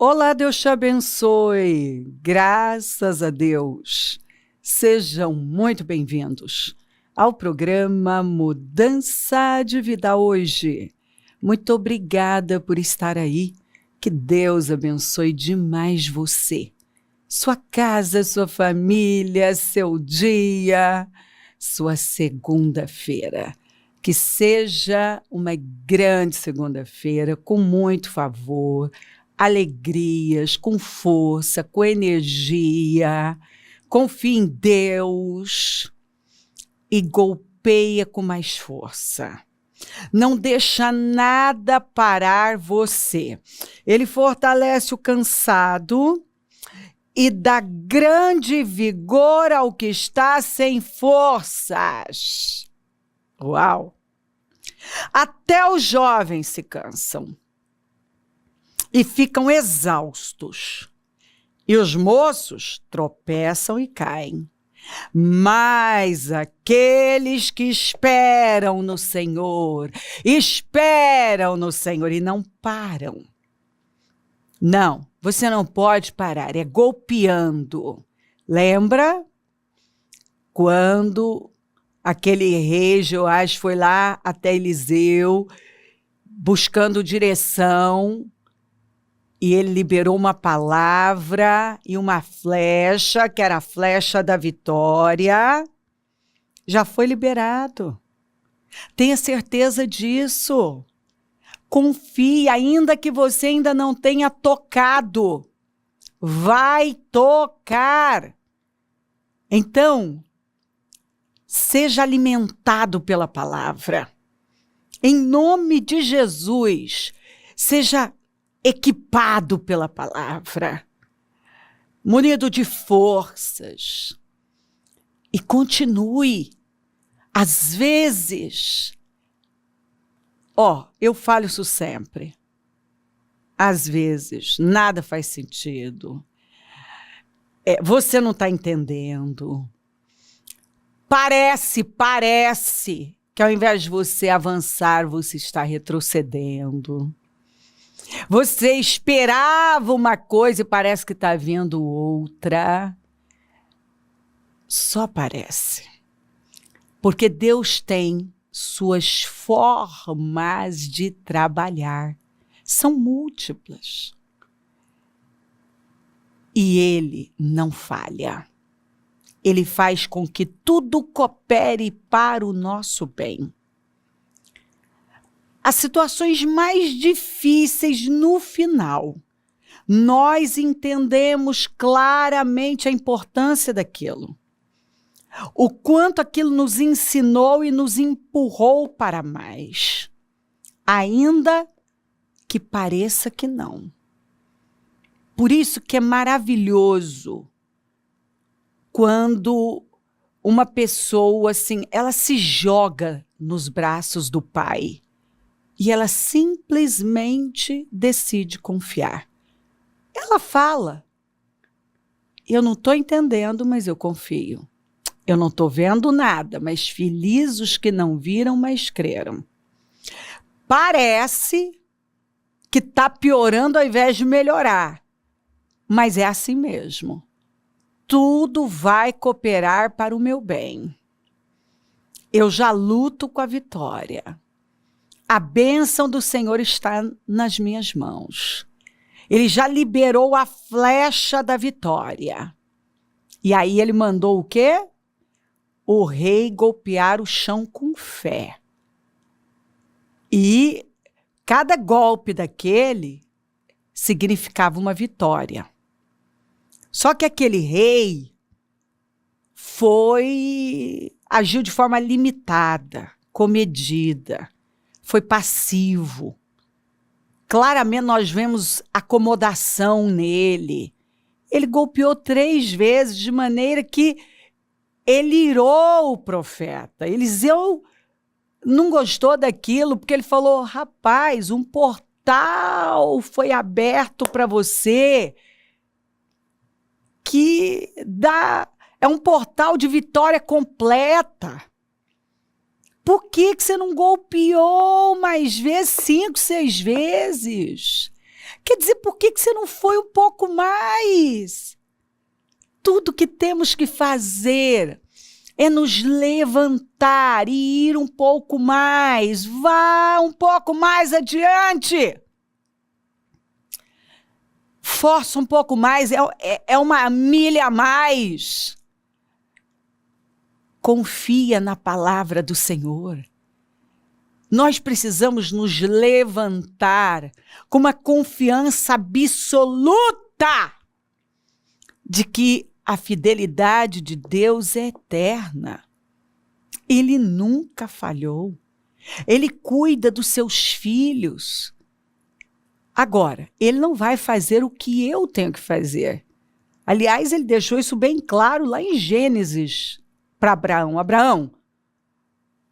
Olá, Deus te abençoe. Graças a Deus. Sejam muito bem-vindos ao programa Mudança de Vida Hoje. Muito obrigada por estar aí. Que Deus abençoe demais você, sua casa, sua família, seu dia, sua segunda-feira. Que seja uma grande segunda-feira com muito favor, alegrias, com força, com energia. Confie em Deus e golpeia com mais força. Não deixa nada parar você. Ele fortalece o cansado e dá grande vigor ao que está sem forças. Uau! Até os jovens se cansam e ficam exaustos. E os moços tropeçam e caem. Mas aqueles que esperam no Senhor e não param. Não, você não pode parar, é golpeando. Lembra quando aquele rei Joás foi lá até Eliseu buscando direção e ele liberou uma palavra e uma flecha, que era a flecha da vitória. Já foi liberado. Tenha certeza disso. Confie, ainda que você ainda não tenha tocado. Vai tocar. Então, seja alimentado pela palavra. Em nome de Jesus, seja equipado pela palavra, munido de forças. E continue. Às vezes, eu falo isso sempre. Às vezes, nada faz sentido. Você não está entendendo. Parece que ao invés de você avançar, você está retrocedendo. Você esperava uma coisa e parece que está vendo outra. Só parece. Porque Deus tem suas formas de trabalhar. São múltiplas. E Ele não falha. Ele faz com que tudo coopere para o nosso bem. As situações mais difíceis no final, nós entendemos claramente a importância daquilo. O quanto aquilo nos ensinou e nos empurrou para mais. Ainda que pareça que não. Por isso que é maravilhoso quando uma pessoa, assim, ela se joga nos braços do Pai. E ela simplesmente decide confiar. Ela fala, eu não estou entendendo, mas eu confio. Eu não estou vendo nada, mas felizes os que não viram, mas creram. Parece que está piorando ao invés de melhorar, mas é assim mesmo. Tudo vai cooperar para o meu bem. Eu já luto com a vitória. A bênção do Senhor está nas minhas mãos. Ele já liberou a flecha da vitória. E aí ele mandou o quê? O rei golpear o chão com fé. E cada golpe daquele significava uma vitória. Só que aquele rei agiu de forma limitada, comedida. Foi passivo. Claramente nós vemos acomodação nele. Ele golpeou 3 vezes de maneira que ele irou o profeta. Eliseu não gostou daquilo porque ele falou, rapaz, um portal foi aberto para você que é um portal de vitória completa. Por que você não golpeou mais vezes, 5, 6 vezes? Quer dizer, por que você não foi um pouco mais? Tudo que temos que fazer é nos levantar e ir um pouco mais. Vá um pouco mais adiante. Força um pouco mais, é uma milha a mais. Confia na palavra do Senhor. Nós precisamos nos levantar com uma confiança absoluta de que a fidelidade de Deus é eterna. Ele nunca falhou. Ele cuida dos seus filhos. Agora, ele não vai fazer o que eu tenho que fazer. Aliás, ele deixou isso bem claro lá em Gênesis para Abraão. Abraão,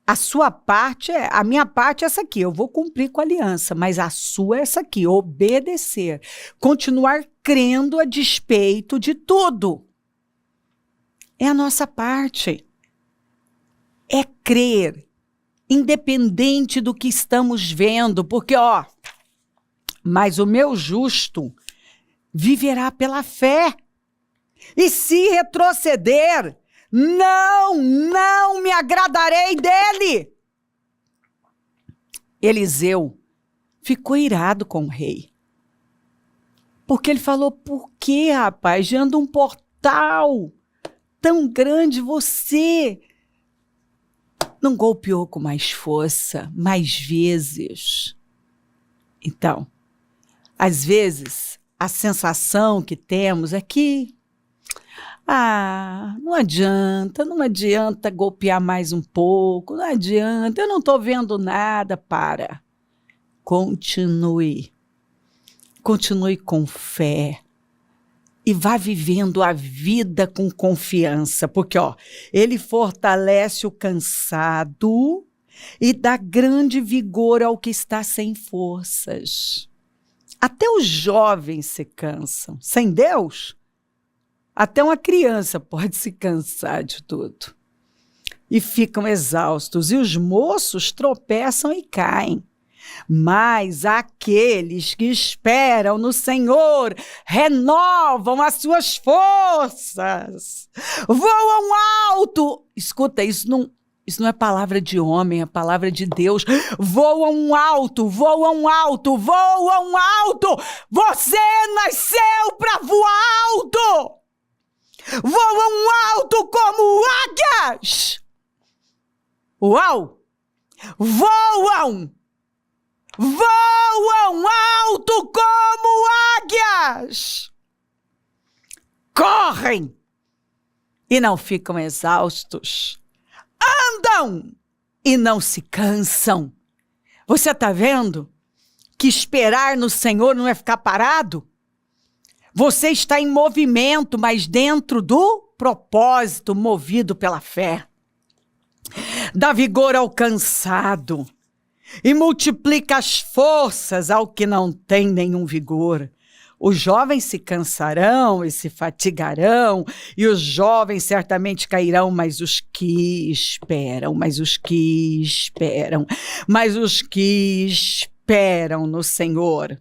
a sua parte a minha parte é essa aqui, eu vou cumprir com a aliança, mas a sua é essa aqui, obedecer, continuar crendo a despeito de tudo. É a nossa parte. É crer, independente do que estamos vendo, porque, mas o meu justo viverá pela fé. E se retroceder, não me agradarei dele. Eliseu ficou irado com o rei. Porque ele falou, por que, rapaz, diante de um portal tão grande, você não golpeou com mais força, mais vezes? Então, às vezes, a sensação que temos é que não adianta golpear mais um pouco, não adianta, eu não estou vendo nada. Continue com fé e vá vivendo a vida com confiança, porque ele fortalece o cansado e dá grande vigor ao que está sem forças. Até os jovens se cansam. Sem Deus, até uma criança pode se cansar de tudo. E ficam exaustos. E os moços tropeçam e caem. Mas aqueles que esperam no Senhor renovam as suas forças. Voam alto. Escuta, isso não é palavra de homem, é palavra de Deus. Voam alto, voam alto, voam alto. Você nasceu para voar alto. Voam alto como águias. Uau! Voam alto como águias. Correm e não ficam exaustos. Andam e não se cansam. Você está vendo que esperar no Senhor não é ficar parado? Você está em movimento, mas dentro do propósito, movido pela fé. Dá vigor ao cansado e multiplica as forças ao que não tem nenhum vigor. Os jovens se cansarão e se fatigarão, e os jovens certamente cairão, mas os que esperam no Senhor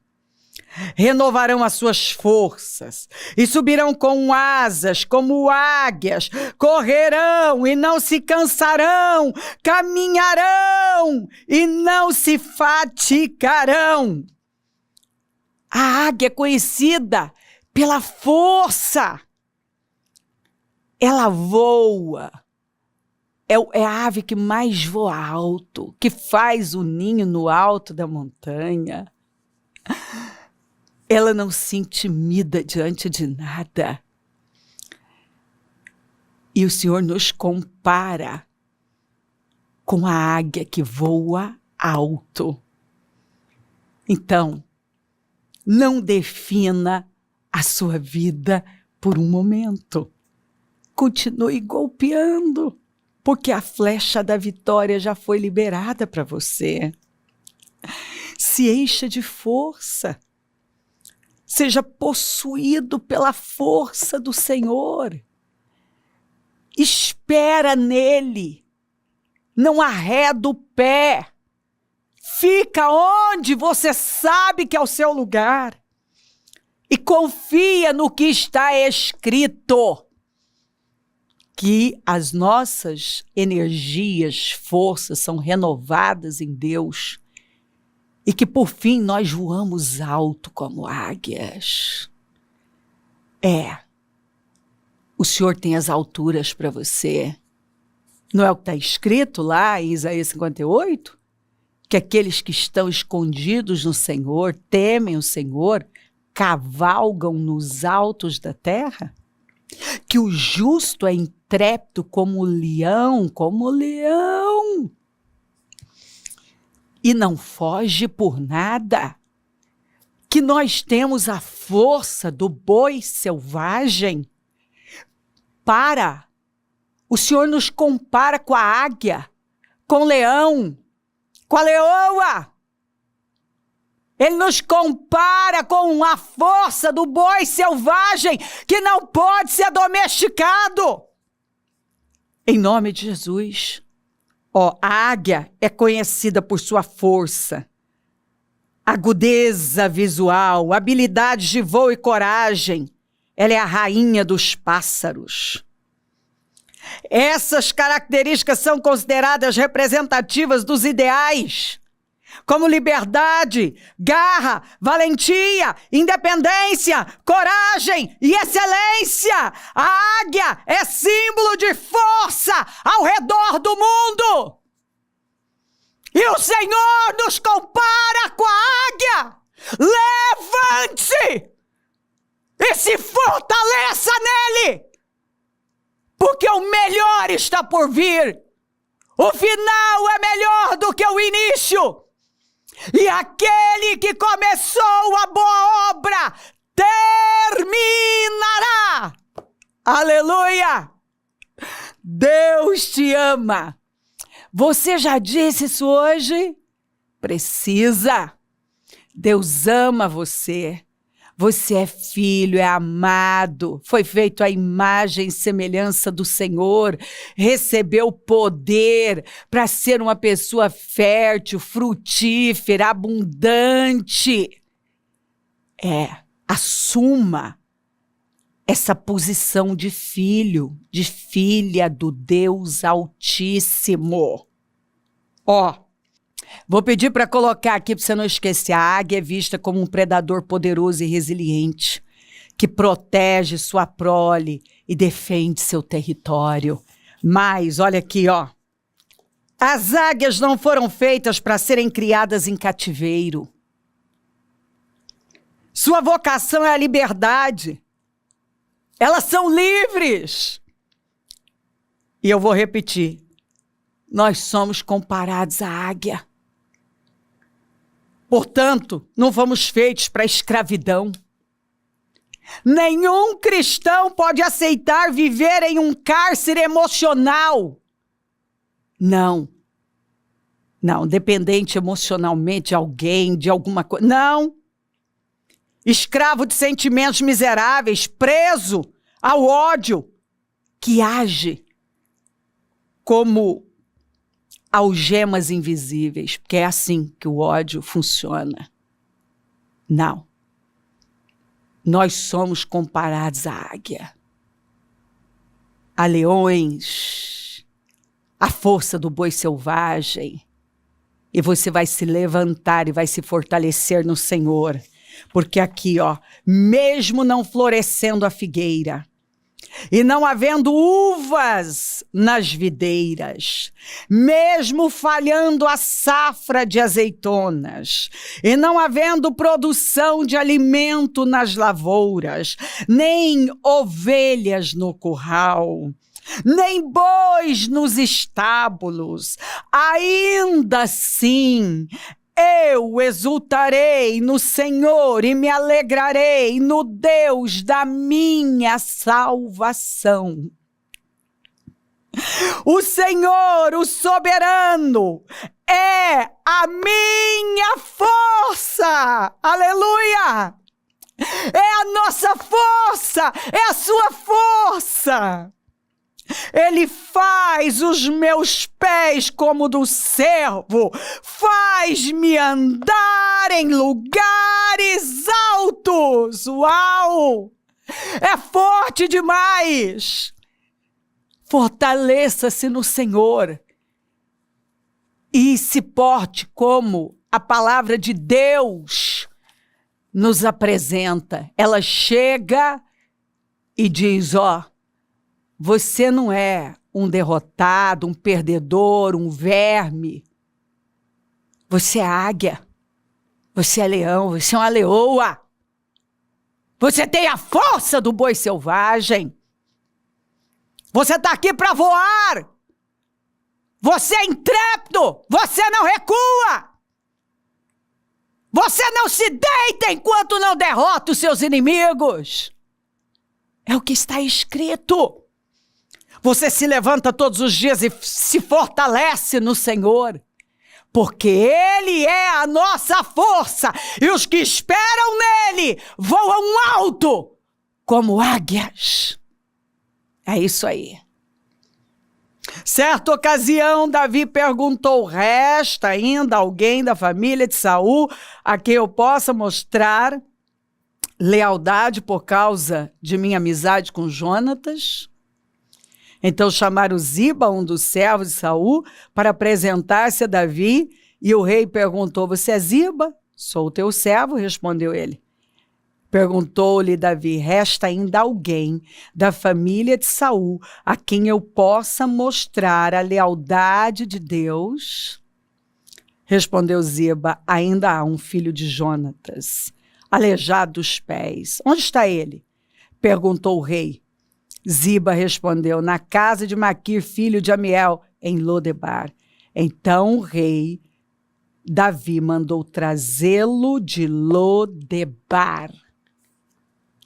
renovarão as suas forças e subirão com asas como águias, correrão e não se cansarão, caminharão e não se fatigarão. A águia é conhecida pela força. Ela voa. É a ave que mais voa alto, que faz o ninho no alto da montanha. Ela não se intimida diante de nada. E o Senhor nos compara com a águia que voa alto. Então, não defina a sua vida por um momento. Continue golpeando, porque a flecha da vitória já foi liberada para você. Se encha de força. Seja possuído pela força do Senhor. Espera nele. Não arreda o pé. Fica onde você sabe que é o seu lugar. e confia no que está escrito, que as nossas energias, forças são renovadas em Deus e que por fim nós voamos alto como águias. O Senhor tem as alturas para você. Não é o que está escrito lá em Isaías 58? Que aqueles que estão escondidos no Senhor, temem o Senhor, cavalgam nos altos da terra? Que o justo é intrépido como leão, e não foge por nada. Que nós temos a força do boi selvagem. O Senhor nos compara com a águia, com o leão, com a leoa. Ele nos compara com a força do boi selvagem que não pode ser domesticado. Em nome de Jesus. A águia é conhecida por sua força, agudeza visual, habilidades de voo e coragem. Ela é a rainha dos pássaros. Essas características são consideradas representativas dos ideais, como liberdade, garra, valentia, independência, coragem e excelência. A águia é símbolo de força ao redor do mundo. E o Senhor nos compara com a águia. Levante-se e se fortaleça nele, porque o melhor está por vir. O final é melhor do que o início. E aquele que começou a boa obra terminará. Aleluia! Deus te ama. Você já disse isso hoje? Precisa. Deus ama você. Você é filho, é amado, foi feito à imagem e semelhança do Senhor, recebeu poder para ser uma pessoa fértil, frutífera, abundante. Assuma essa posição de filho, de filha do Deus Altíssimo. Vou pedir para colocar aqui para você não esquecer. A águia é vista como um predador poderoso e resiliente, que protege sua prole e defende seu território. Mas, olha aqui, as águias não foram feitas para serem criadas em cativeiro. Sua vocação é a liberdade. Elas são livres. E eu vou repetir. Nós somos comparados à águia. Portanto, não fomos feitos para escravidão. Nenhum cristão pode aceitar viver em um cárcere emocional. Não, dependente emocionalmente de alguém, de alguma coisa. Não. Escravo de sentimentos miseráveis, preso ao ódio, que age como algemas invisíveis, porque é assim que o ódio funciona. Não. Nós somos comparados à águia, a leões, a força do boi selvagem. E você vai se levantar e vai se fortalecer no Senhor. Porque aqui, mesmo não florescendo a figueira, e não havendo uvas nas videiras, mesmo falhando a safra de azeitonas, e não havendo produção de alimento nas lavouras, nem ovelhas no curral, nem bois nos estábulos, ainda assim eu exultarei no Senhor e me alegrarei no Deus da minha salvação. O Senhor, o soberano, é a minha força. Aleluia! É a nossa força, é a sua força. Ele faz os meus pés como do servo, faz-me andar em lugares altos. Deus! Uau! É forte demais! Fortaleça-se no Senhor e se porte como a palavra de Deus nos apresenta. Ela chega e diz, você não é um derrotado, um perdedor, um verme. Você é águia. Você é leão, você é uma leoa. Você tem a força do boi selvagem. Você está aqui para voar. Você é intrépido. Você não recua. Você não se deita enquanto não derrota os seus inimigos. É o que está escrito. Você se levanta todos os dias e se fortalece no Senhor. Porque Ele é a nossa força. E os que esperam nele voam alto como águias. É isso aí. Certa ocasião, Davi perguntou, resta ainda alguém da família de Saul a quem eu possa mostrar lealdade por causa de minha amizade com Jonatas? Então chamaram Ziba, um dos servos de Saul, para apresentar-se a Davi, e o rei perguntou, você é Ziba? Sou o teu servo, respondeu ele. Perguntou-lhe Davi, resta ainda alguém da família de Saul a quem eu possa mostrar a lealdade de Deus? Respondeu Ziba, ainda há um filho de Jonatas, aleijado dos pés. Onde está ele? Perguntou o rei. Ziba respondeu, na casa de Maquir, filho de Amiel, em Lodebar. Então o rei Davi mandou trazê-lo de Lodebar.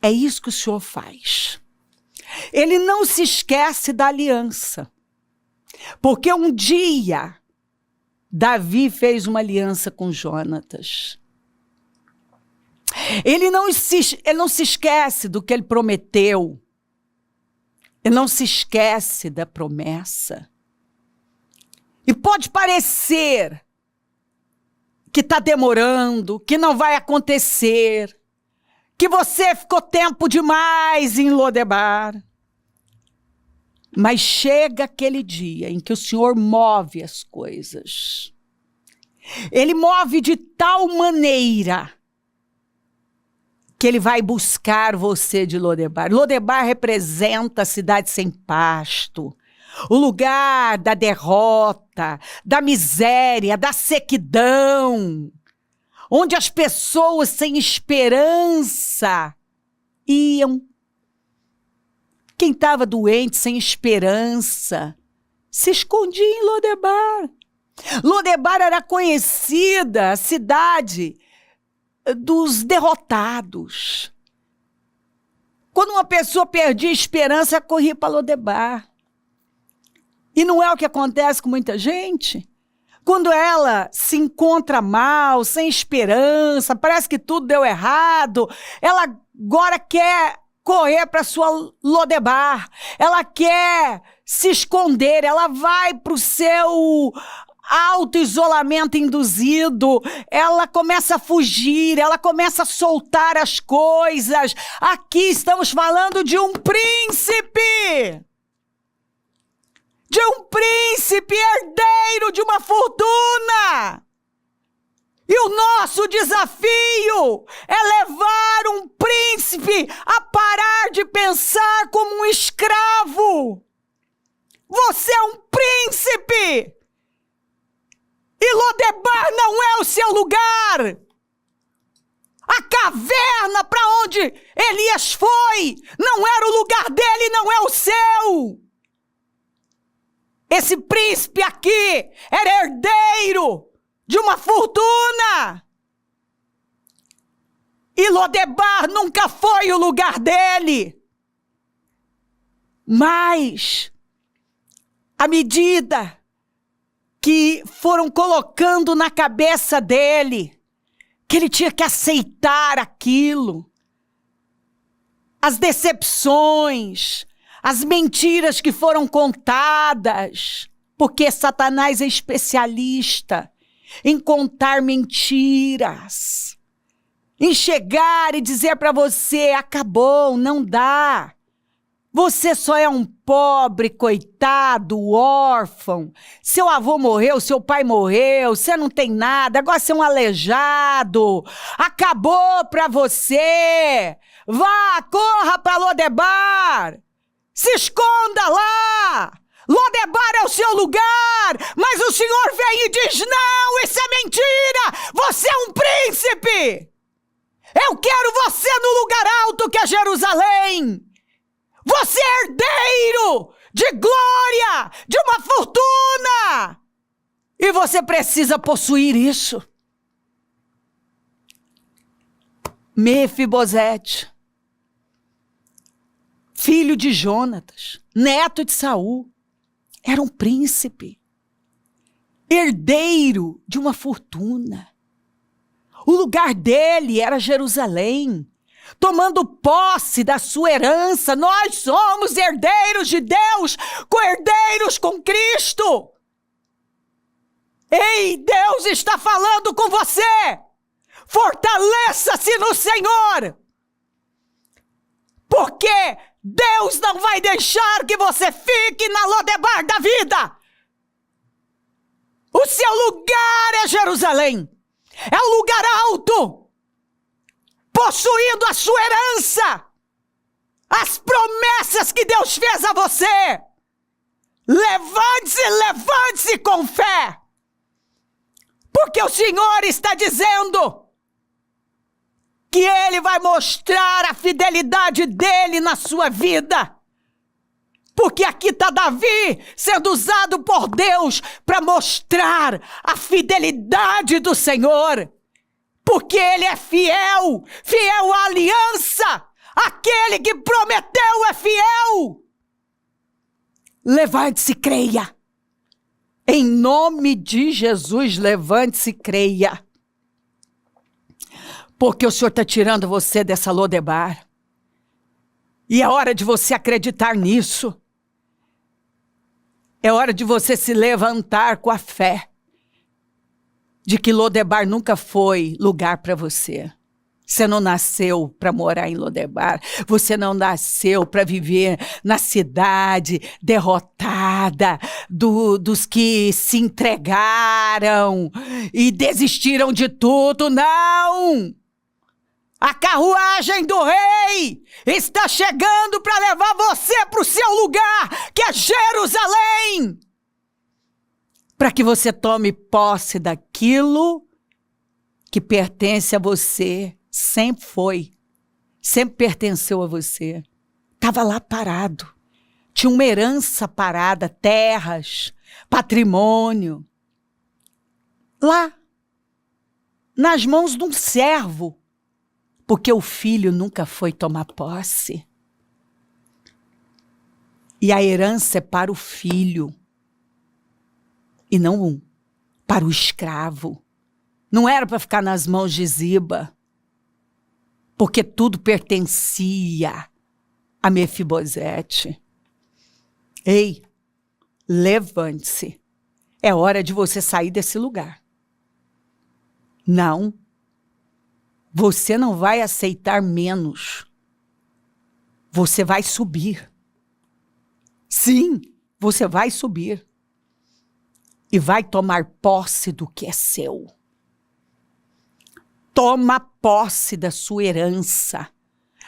É isso que o Senhor faz. Ele não se esquece da aliança. Porque um dia, Davi fez uma aliança com Jonatas. Ele não se esquece do que ele prometeu. Ele não se esquece da promessa. E pode parecer que está demorando, que não vai acontecer, que você ficou tempo demais em Lodebar. Mas chega aquele dia em que o Senhor move as coisas. Ele move de tal maneira que ele vai buscar você de Lodebar. Lodebar representa a cidade sem pasto, o lugar da derrota, da miséria, da sequidão, onde as pessoas sem esperança iam. Quem estava doente, sem esperança, se escondia em Lodebar. Lodebar era conhecida, a cidade dos derrotados. Quando uma pessoa perdia esperança, corria para Lodebar. E não é o que acontece com muita gente? Quando ela se encontra mal, sem esperança, parece que tudo deu errado, ela agora quer correr para sua Lodebar, ela quer se esconder, ela vai para o seu auto-isolamento induzido, ela começa a fugir, ela começa a soltar as coisas. Aqui estamos falando de um príncipe! De um príncipe herdeiro de uma fortuna! E o nosso desafio é levar um príncipe a parar de pensar como um escravo. Você é um príncipe! E Lodebar não é o seu lugar. A caverna para onde Elias foi não era o lugar dele, não é o seu. Esse príncipe aqui era herdeiro de uma fortuna. E Lodebar nunca foi o lugar dele. Mas, à medida que foram colocando na cabeça dele que ele tinha que aceitar aquilo, as decepções, as mentiras que foram contadas, porque Satanás é especialista em contar mentiras. em chegar e dizer para você: acabou, não dá. Você só é um pobre, coitado, órfão. Seu avô morreu, seu pai morreu, você não tem nada, agora você é um aleijado. Acabou para você. Vá, corra para Lodebar. Se esconda lá. Lodebar é o seu lugar. Mas o Senhor vem e diz: não, isso é mentira. Você é um príncipe. Eu quero você no lugar alto que é Jerusalém. Você é herdeiro de glória, de uma fortuna. E você precisa possuir isso. Mefibosete, filho de Jonatas, neto de Saul, era um príncipe, herdeiro de uma fortuna. O lugar dele era Jerusalém. Tomando posse da sua herança, nós somos herdeiros de Deus, co-herdeiros com Cristo. Ei, Deus está falando com você. Fortaleça-se no Senhor. Porque Deus não vai deixar que você fique na Lodebar da vida. O seu lugar é Jerusalém. É um lugar alto. Possuindo a sua herança, as promessas que Deus fez a você. Levante-se, levante-se com fé, porque o Senhor está dizendo que Ele vai mostrar a fidelidade dEle na sua vida. Porque aqui está Davi sendo usado por Deus para mostrar a fidelidade do Senhor. Porque Ele é fiel, fiel à aliança. Aquele que prometeu é fiel. Levante-se e creia. Em nome de Jesus, levante-se e creia. Porque o Senhor está tirando você dessa Lodebar. E é hora de você acreditar nisso. É hora de você se levantar com a fé de que Lodebar nunca foi lugar para você. Você não nasceu para morar em Lodebar. Você não nasceu para viver na cidade derrotada dos que se entregaram e desistiram de tudo. Não! A carruagem do rei está chegando para levar você para o seu lugar, que é Jerusalém. Para que você tome posse daquilo que pertence a você, sempre foi, sempre pertenceu a você. Estava lá parado, tinha uma herança parada, terras, patrimônio. Lá, nas mãos de um servo, porque o filho nunca foi tomar posse. E a herança é para o filho. E não para o escravo. Não era para ficar nas mãos de Ziba. Porque tudo pertencia a Mefibosete. Ei, levante-se. É hora de você sair desse lugar. Não. Você não vai aceitar menos. Você vai subir. Sim, você vai subir. E vai tomar posse do que é seu. Toma posse da sua herança,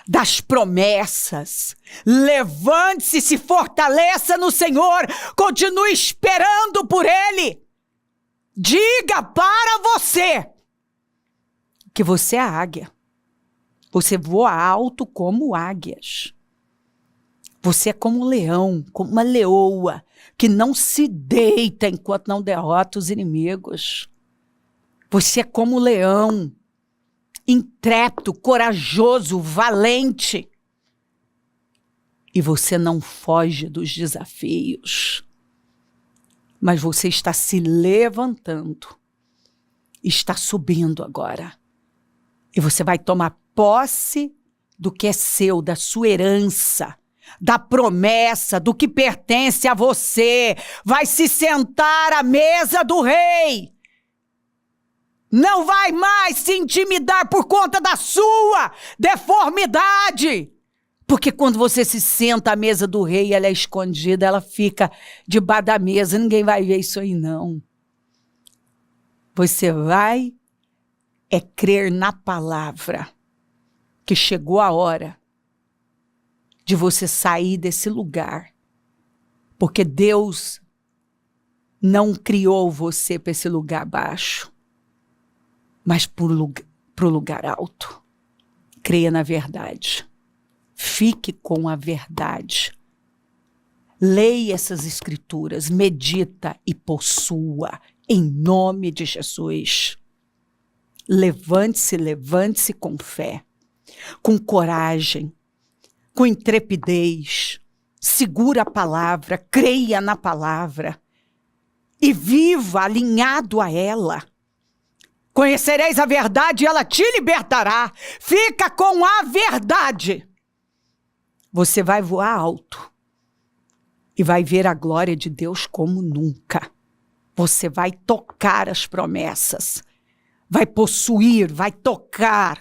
das promessas. Levante-se, se fortaleça no Senhor. Continue esperando por Ele. Diga para você que você é a águia. Você voa alto como águias. Você é como um leão, como uma leoa, que não se deita enquanto não derrota os inimigos. Você é como um leão, intrépido, corajoso, valente. E você não foge dos desafios. Mas você está se levantando. Está subindo agora. E você vai tomar posse do que é seu, da sua herança, da promessa, do que pertence a você. Vai se sentar à mesa do rei. não vai mais se intimidar por conta da sua deformidade. Porque quando você se senta à mesa do rei, ela é escondida, ela fica debaixo da mesa, ninguém vai ver isso aí não. Você vai crer na palavra, que chegou a hora de você sair desse lugar. Porque Deus não criou você para esse lugar baixo, mas para o lugar alto. Creia na verdade. Fique com a verdade. Leia essas escrituras, medita e possua, em nome de Jesus. Levante-se com fé, com coragem, com intrepidez. Segura a palavra, creia na palavra e viva alinhado a ela. Conhecereis a verdade e ela te libertará. Fica com a verdade. Você vai voar alto e vai ver a glória de Deus como nunca. Você vai tocar as promessas, vai possuir, vai tocar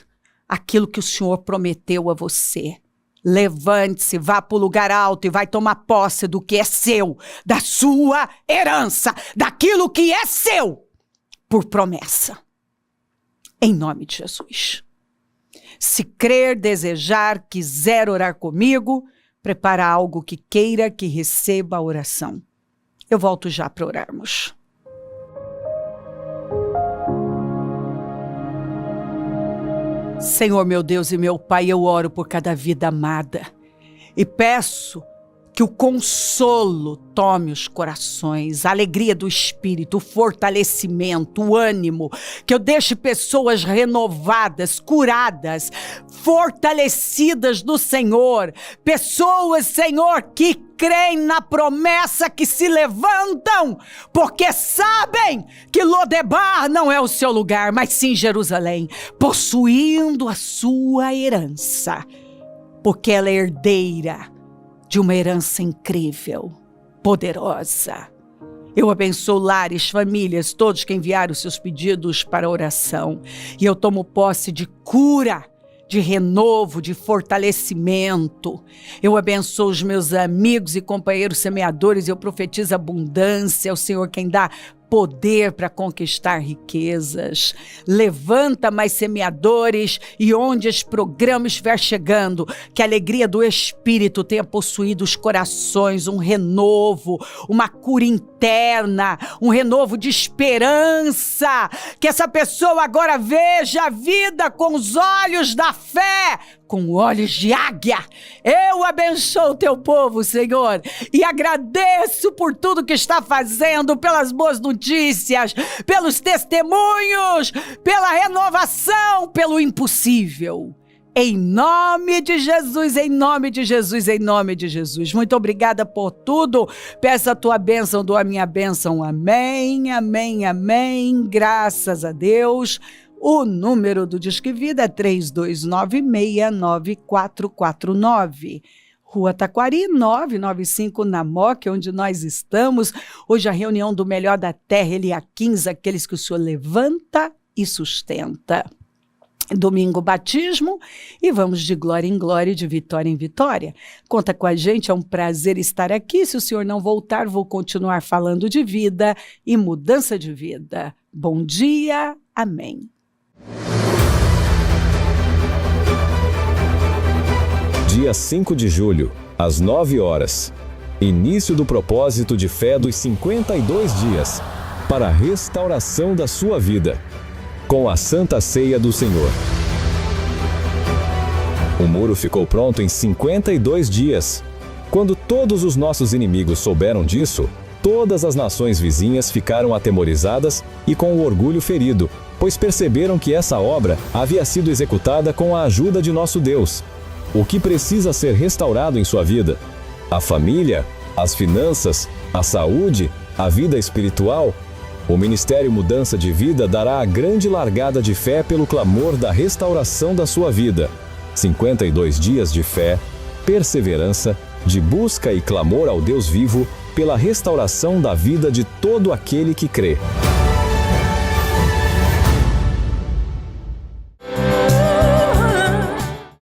aquilo que o Senhor prometeu a você. Levante-se, vá para o lugar alto e vai tomar posse do que é seu, da sua herança, daquilo que é seu, por promessa. Em nome de Jesus. Se crer, desejar, quiser orar comigo, prepara algo que queira que receba a oração. Eu volto já para orarmos. Senhor, meu Deus e meu Pai, eu oro por cada vida amada e peço que o consolo tome os corações, a alegria do espírito, o fortalecimento, o ânimo, que eu deixe pessoas renovadas, curadas, fortalecidas no Senhor, pessoas, Senhor, que creem na promessa, que se levantam, porque sabem que Lodebar não é o seu lugar, mas sim Jerusalém, possuindo a sua herança, porque ela é herdeira de uma herança incrível, poderosa. Eu abençoo lares, famílias, todos que enviaram seus pedidos para oração. E eu tomo posse de cura, de renovo, de fortalecimento. Eu abençoo os meus amigos e companheiros semeadores. Eu profetizo abundância. É o Senhor quem dá poder para conquistar riquezas. Levanta mais semeadores e onde esse programa estiver chegando, que a alegria do Espírito tenha possuído os corações, um renovo, uma cura interna, um renovo de esperança, que essa pessoa agora veja a vida com os olhos da fé, com olhos de águia. Eu abençoo o teu povo, Senhor, e agradeço por tudo que está fazendo, pelas boas notícias, pelos testemunhos, pela renovação, pelo impossível. Em nome de Jesus, em nome de Jesus, em nome de Jesus. Muito obrigada por tudo. Peço a tua bênção, dou a minha bênção. Amém, amém, amém. Graças a Deus. O número do Disque Vida é 32969449. Rua Taquari, 995, na Moca, onde nós estamos. Hoje a reunião do Melhor da Terra, Eliaquins, aqueles que o Senhor levanta e sustenta. Domingo, batismo, e vamos de glória em glória, de vitória em vitória. Conta com a gente, é um prazer estar aqui. Se o Senhor não voltar, vou continuar falando de vida e mudança de vida. Bom dia, amém. Dia 5 de julho, às 9 horas. Início do propósito de fé dos 52 dias para a restauração da sua vida, com a Santa Ceia do Senhor. O muro ficou pronto em 52 dias. Quando todos os nossos inimigos souberam disso, todas as nações vizinhas ficaram atemorizadas e com o orgulho ferido, pois perceberam que essa obra havia sido executada com a ajuda de nosso Deus. O que precisa ser restaurado em sua vida? A família, as finanças, a saúde, a vida espiritual? O Ministério Mudança de Vida dará a grande largada de fé pelo clamor da restauração da sua vida. 52 dias de fé, perseverança, de busca e clamor ao Deus vivo pela restauração da vida de todo aquele que crê.